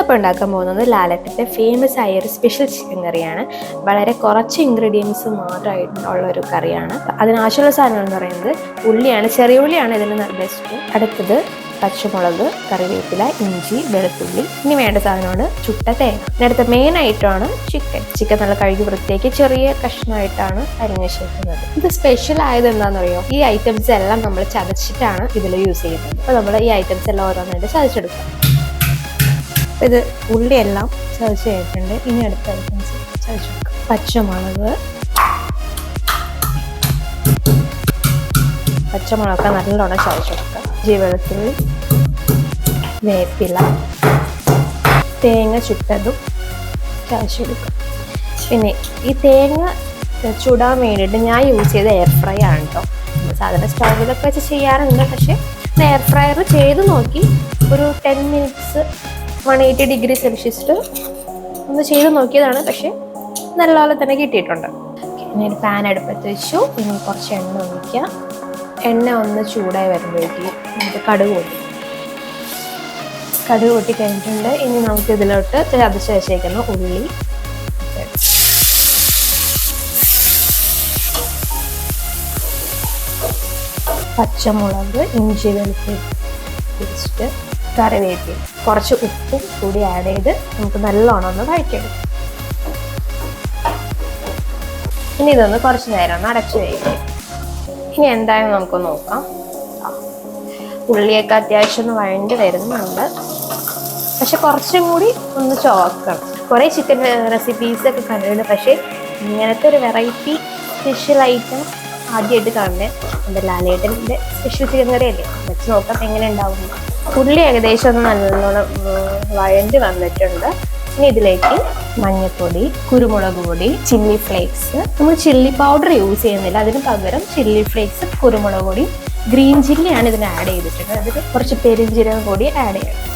ഇന്നിപ്പോൾ ഉണ്ടാക്കാൻ പോകുന്നത് ലാലേട്ടൻ്റെ ഫേമസ് ആയ ഒരു സ്പെഷ്യൽ ചിക്കൻ കറിയാണ്. വളരെ കുറച്ച് ഇൻഗ്രീഡിയൻസ് മാത്രമായിട്ടുള്ള ഒരു കറിയാണ്. അതിനാവശ്യമുള്ള സാധനങ്ങൾ എന്ന് പറയുന്നത് ഉള്ളിയാണ്, ചെറിയ ഉള്ളിയാണ് ഇതിന് ബെസ്റ്റ്. അടുത്തത് പച്ചമുളക്, കറിവേപ്പില, ഇഞ്ചി, വെളുത്തുള്ളി. ഇനി വേണ്ട സാധനമാണ് ചുട്ട തേങ്ങ. അടുത്ത മെയിൻ ഐറ്റമാണ് ചിക്കൻ നല്ല കഴുകി വൃത്തിയാക്കി ചെറിയ കഷ്ണമായിട്ടാണ് അരിഞ്ഞ് ചേർക്കുന്നത്. ഇത് സ്പെഷ്യൽ ആയത് എന്താണെന്നറിയോ? ഈ ഐറ്റംസ് എല്ലാം നമ്മൾ ചതച്ചിട്ടാണ് ഇതിൽ യൂസ് ചെയ്യുന്നത്. അപ്പോൾ നമ്മൾ ഈ ഐറ്റംസ് എല്ലാം ഓരോന്നായിട്ട് ചതച്ചെടുക്കാം. ഇത് ഉള്ളിയെല്ലാം ചതച്ച് ചെയ്തിട്ടുണ്ട്. ഇനി അടുത്ത ഐറ്റംസ് ചതച്ചെടുക്കാം. പച്ചമുളകൊക്കെ നല്ലോണം ചതച്ചെടുക്കുക. വെളുത്തുള്ളി, വേപ്പില, തേങ്ങ ചുട്ടതും ചതച്ചെടുക്കുക. പിന്നെ ഈ തേങ്ങ ചുടാൻ വേണ്ടിയിട്ട് ഞാൻ യൂസ് ചെയ്ത എയർ ഫ്രൈ ആണ് കേട്ടോ. സാധാരണ സ്റ്റൗവിലൊക്കെ വെച്ച് ചെയ്യാറുണ്ട്, പക്ഷേ എയർ ഫ്രയർ ചെയ്ത് നോക്കി ഒരു 10 മിനിറ്റ്സ് 180 ഡിഗ്രി സെൽഷ്യസിൽ ഒന്ന് ചെയ്ത് നോക്കിയതാണ്. പക്ഷെ നല്ലപോലെ തന്നെ കിട്ടിയിട്ടുണ്ട്. ഇനി ഒരു പാൻ അടുപ്പത്ത് വെച്ചു. ഇനി കുറച്ച് എണ്ണ ഒഴിക്കുക. എണ്ണ ഒന്ന് ചൂടായി വരുമ്പോഴേക്ക് നമുക്ക് കടുക് പൊട്ടി കഴിഞ്ഞിട്ടുണ്ട്. ഇനി നമുക്ക് ഇതിലോട്ട് ചതച്ച് വെച്ചേക്കുന്ന ഉള്ളി, പച്ചമുളക്, ഇഞ്ചി, വെളുത്തുള്ളി പേസ്റ്റ്, കറിവേപ്പില, കുറച്ച് ഉപ്പും കൂടി ആഡ് ചെയ്ത് നമുക്ക് നല്ലോണം ഒന്ന് വഴറ്റിയെടുക്കാം. ഇനി ഇതൊന്ന് കുറച്ച് നേരം ഒന്ന് അടച്ചു വയ്ക്കും. ഇനി എന്തായാലും നമുക്ക് നോക്കാം. ഉള്ളിയൊക്കെ അത്യാവശ്യം ഒന്ന് വഴണ്ടി വരുന്നുണ്ട്, പക്ഷെ കുറച്ചും കൂടി ഒന്ന് ചോക്കണം. കുറേ ചിക്കൻ റെസിപ്പീസൊക്കെ കണ്ടിട്ടുണ്ട്, പക്ഷേ ഇങ്ങനത്തെ ഒരു വെറൈറ്റി സ്പെഷ്യൽ ഐറ്റം ആദ്യമായിട്ട് കാണുന്നത്. എൻ്റെ ലാലേട്ടൻ്റെ സ്പെഷ്യൽ ചിക്കൻ കറിയല്ലേ, വെച്ച് നോക്കാം എങ്ങനെ ഉണ്ടാവും. ഉള്ളി ഏകദേശം ഒന്ന് നല്ലോണം വഴണ്ടി വന്നിട്ടുണ്ട്. ഇനി ഇതിലേക്ക് മഞ്ഞൾപ്പൊടി, കുരുമുളക് പൊടി, ചില്ലി ഫ്ലേക്സ്. നമ്മൾ ചില്ലി പൗഡർ യൂസ് ചെയ്യുന്നില്ല, അതിന് പകരം ചില്ലി ഫ്ലേക്സ്, കുരുമുളക് പൊടി, ഗ്രീൻ ചില്ലിയാണ് ഇതിന് ആഡ് ചെയ്തിട്ടുണ്ട്. അതിൽ കുറച്ച് പെരുംജീരകം കൂടി ആഡ് ചെയ്യണം.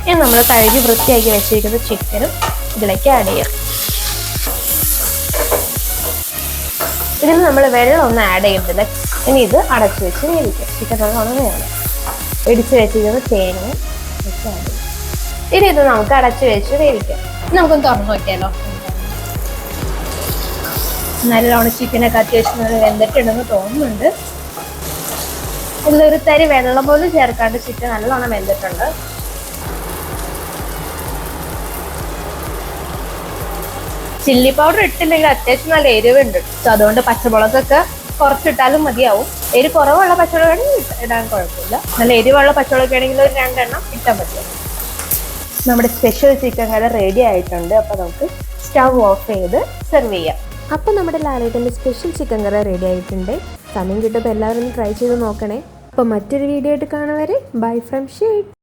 ഇനി നമ്മൾ കഴുകി വൃത്തിയാക്കി വെച്ചിരിക്കുന്ന ചിക്കനും ഇതിലേക്ക് ആഡ് ചെയ്യാം. ഇതിൽ നമ്മൾ വെള്ളം ഒന്നും ആഡ് ചെയ്യുന്നില്ല. ഇനി ഇത് അടച്ചു വെച്ച് വേവിക്കാം. ചിക്കൻ നല്ലോണം വേണം. ഇടിച്ച് വെച്ചിരിക്കുന്ന തേങ്ങ വെച്ച് ആഡ് ചെയ്യും. ഇനി ഇത് നമുക്ക് അടച്ചു വെച്ച് വേവിക്കാം. നമുക്കൊന്ന് തുറന്നു നോക്കിയാലോ. നല്ലോണം ചിക്കനൊക്കെ അത്യാവശ്യം നല്ല വെന്തിട്ടുണ്ടെന്ന് തോന്നുന്നുണ്ട്. ഇതിലൊരു തരി വെള്ളം പോലും ചേർക്കാണ്ട് ചിക്കൻ നല്ലോണം വെന്തിട്ടുണ്ട്. ചില്ലി പൗഡർ ഇട്ടില്ലെങ്കിൽ അത്യാവശ്യം നല്ല എരിവുണ്ട്. അതുകൊണ്ട് പച്ചമുളകൊക്കെ കുറച്ചിട്ടാലും മതിയാവും. എരി കുറവുള്ള പച്ചമുളകാണെങ്കിൽ ഇടാൻ കുഴപ്പമില്ല. നല്ല എരിവുള്ള പച്ചമുളക് ആണെങ്കിൽ ഒരു 2 എണ്ണം ഇട്ടാൽ മതിയാവും. നമ്മുടെ സ്പെഷ്യൽ ചിക്കൻ കറി റെഡി ആയിട്ടുണ്ട്. അപ്പോൾ നമുക്ക് സ്റ്റവ് ഓഫ് ചെയ്ത് സെർവ് ചെയ്യാം. അപ്പോൾ നമ്മുടെ ലാലേട്ടൻ്റെ സ്പെഷ്യൽ ചിക്കൻ കറി റെഡി ആയിട്ടുണ്ട്. സമയം കിട്ടുമ്പോൾ എല്ലാവരും ട്രൈ ചെയ്ത് നോക്കണേ. അപ്പോൾ മറ്റൊരു വീഡിയോ ആയിട്ട് കാണുവരെ ബൈ ഫ്രം ഷീറ്റ്.